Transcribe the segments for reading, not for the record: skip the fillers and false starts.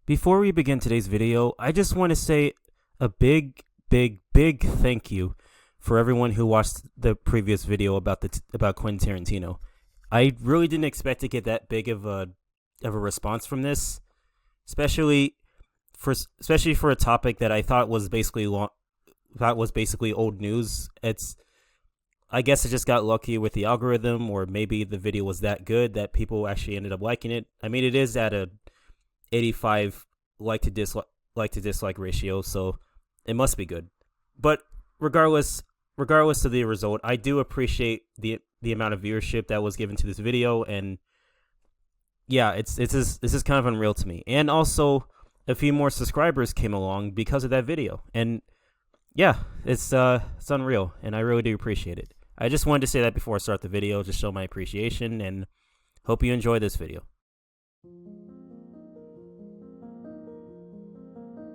Before we begin today's video, I just want to say a big thank you for everyone who watched the previous video about about Quentin Tarantino. I really didn't expect to get that big of a response from this, especially for a topic that I thought was basically old news. I guess I just got lucky with the algorithm, or maybe the video was that good that people actually ended up liking it. I mean, it is at a 85 like to dislike ratio, so it must be good. But regardless of the result, I do appreciate the amount of viewership that was given to this video, and yeah, this is kind of unreal to me. And also, a few more subscribers came along because of that video, and yeah, it's unreal, and I really do appreciate it. I just wanted to say that before I start the video, just show my appreciation, and hope you enjoy this video.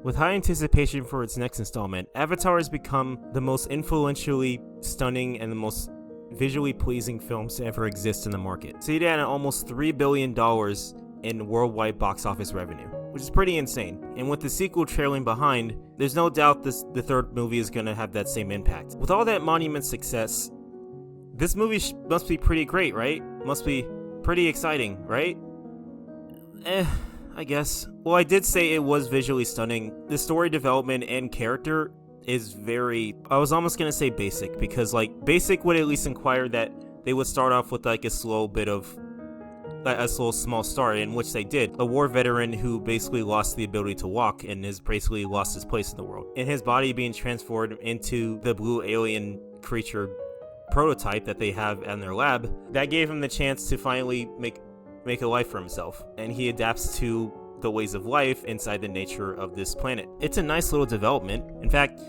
With high anticipation for its next installment, Avatar has become the most influentially stunning and the most visually pleasing films to ever exist in the market, seated at almost $3 billion in worldwide box office revenue, which is pretty insane. And with the sequel trailing behind, there's no doubt the third movie is going to have that same impact. With all that monument success, this movie must be pretty great, right? Must be pretty exciting, right? I guess. Well, I did say it was visually stunning. The story development and character is I was almost gonna say basic, because basic would at least inquire that they would start off with a slow small start, in which they did. A war veteran who basically lost the ability to walk and has basically lost his place in the world, and his body being transformed into the blue alien creature prototype that they have in their lab. That gave him the chance to finally make a life for himself, and he adapts to the ways of life inside the nature of this planet. It's a nice little development. In fact,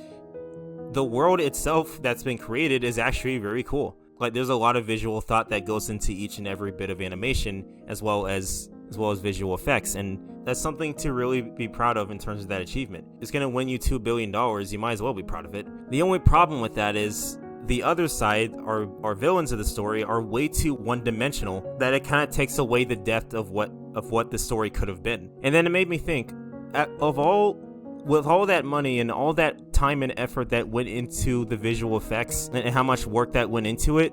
the world itself that's been created is actually very cool. There's a lot of visual thought that goes into each and every bit of animation, as well as visual effects, and that's something to really be proud of in terms of that achievement. It's gonna win you $2 billion, you might as well be proud of it. The only problem with that is the other side, our villains of the story, are way too one-dimensional, that it kind of takes away the depth of what the story could have been. And then it made me think, with all that money and all that time and effort that went into the visual effects and how much work that went into it,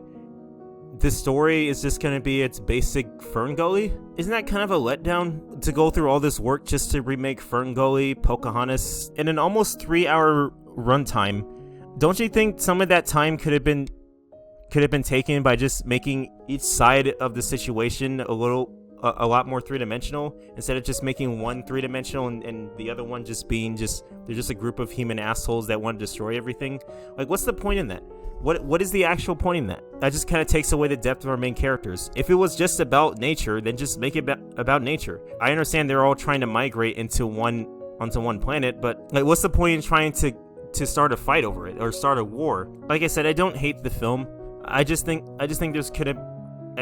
the story is just going to be its basic Fern Gully? Isn't that kind of a letdown to go through all this work just to remake Fern Gully, Pocahontas, in an almost 3-hour runtime? Don't you think some of that time could have been taken by just making each side of the situation a lot more three-dimensional, instead of just making one three-dimensional and the other one just being they're just a group of human assholes that want to destroy everything? What's the point in that? What is the actual point in that? That just kind of takes away the depth of our main characters. If it was just about nature, then just make it about nature. I understand they're all trying to migrate onto one planet, but what's the point in trying to start a fight over it or start a war? Like I said, I don't hate the film. I just think I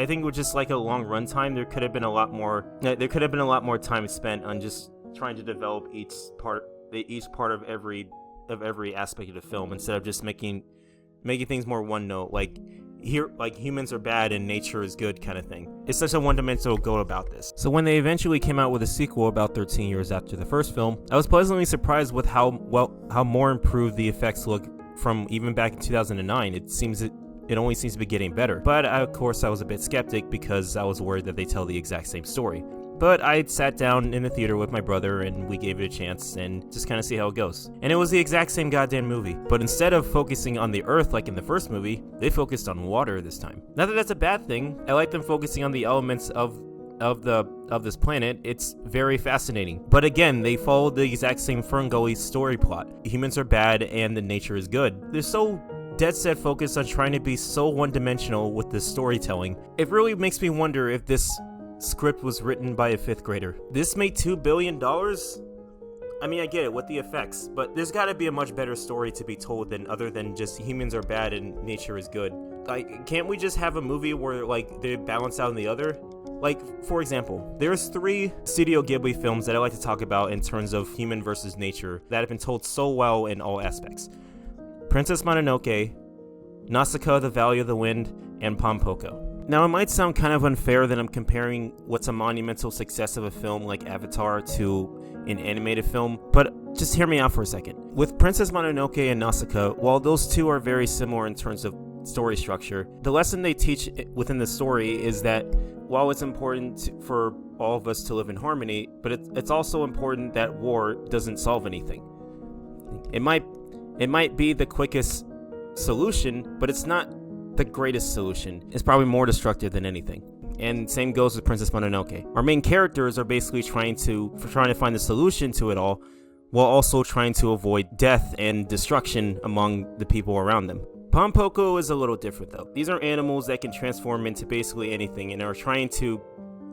think with just a long runtime, there could have been a lot more time spent on just trying to develop each part of every aspect of the film, instead of just making things more one note, humans are bad and nature is good kind of thing. It's such a one-dimensional go about this. So when they eventually came out with a sequel about 13 years after the first film, I was pleasantly surprised with how more improved the effects look from even back in 2009. It only seems to be getting better. But of course I was a bit skeptic, because I was worried that they tell the exact same story. But I sat down in the theater with my brother and we gave it a chance and just kind of see how it goes. And it was the exact same goddamn movie. But instead of focusing on the earth like in the first movie, they focused on water this time. Not that that's a bad thing. I like them focusing on the elements of this planet. It's very fascinating. But again, they followed the exact same Fern Gully story plot. Humans are bad and the nature is good. They're so dead set focused on trying to be so one-dimensional with the storytelling. It really makes me wonder if this script was written by a 5th grader. This made $2 billion? I mean, I get it with the effects, but there's gotta be a much better story to be told other than just humans are bad and nature is good. Can't we just have a movie where they balance out in the other? For example, there's 3 Studio Ghibli films that I like to talk about in terms of human versus nature that have been told so well in all aspects. Princess Mononoke, Nausicaa, The Valley of the Wind, and Pom Poko. Now, it might sound kind of unfair that I'm comparing what's a monumental success of a film like Avatar to an animated film, but just hear me out for a second. With Princess Mononoke and Nausicaa, while those two are very similar in terms of story structure, the lesson they teach within the story is that while it's important for all of us to live in harmony, but it's also important that war doesn't solve anything. It might be the quickest solution, but it's not the greatest solution. It's probably more destructive than anything. And same goes with Princess Mononoke. Our main characters are basically trying to find the solution to it all, while also trying to avoid death and destruction among the people around them. Pompoko is a little different though. These are animals that can transform into basically anything and are trying to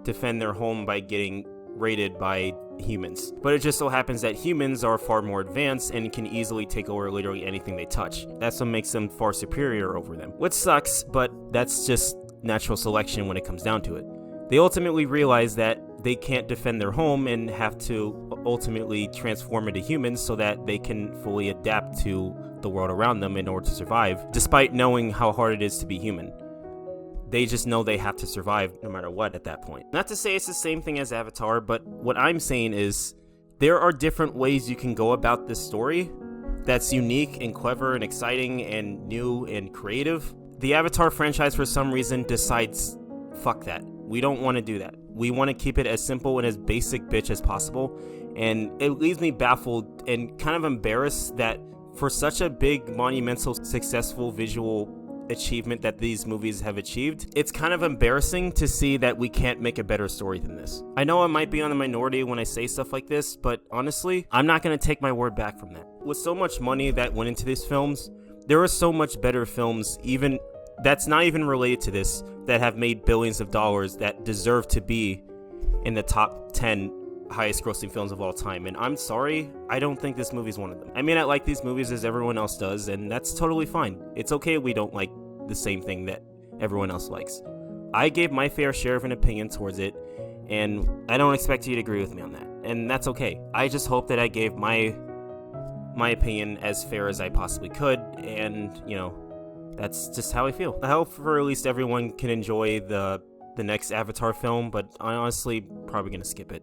defend their home by getting raided by humans. But it just so happens that humans are far more advanced and can easily take over literally anything they touch. That's what makes them far superior over them. Which sucks, but that's just natural selection when it comes down to it. They ultimately realize that they can't defend their home and have to ultimately transform into humans so that they can fully adapt to the world around them in order to survive, despite knowing how hard it is to be human. They just know they have to survive no matter what at that point. Not to say it's the same thing as Avatar, but what I'm saying is there are different ways you can go about this story that's unique and clever and exciting and new and creative. The Avatar franchise, for some reason, decides, fuck that. We don't want to do that. We want to keep it as simple and as basic bitch as possible. And it leaves me baffled and kind of embarrassed that for such a big, monumental, successful visual achievement that these movies have achieved, it's kind of embarrassing to see that we can't make a better story than this. I know I might be on the minority when I say stuff like this, but honestly, I'm not going to take my word back from that. With so much money that went into these films, there are so much better films, even that's not even related to this, that have made billions of dollars that deserve to be in the top 10 highest grossing films of all time. And I'm sorry, I don't think this movie's one of them. I mean, I like these movies as everyone else does, and that's totally fine. It's okay we don't like the same thing that everyone else likes. I gave my fair share of an opinion towards it, and I don't expect you to agree with me on that. And that's okay. I just hope that I gave my opinion as fair as I possibly could, and, you know, that's just how I feel. I hope for at least everyone can enjoy the next Avatar film, but I'm honestly probably gonna skip it.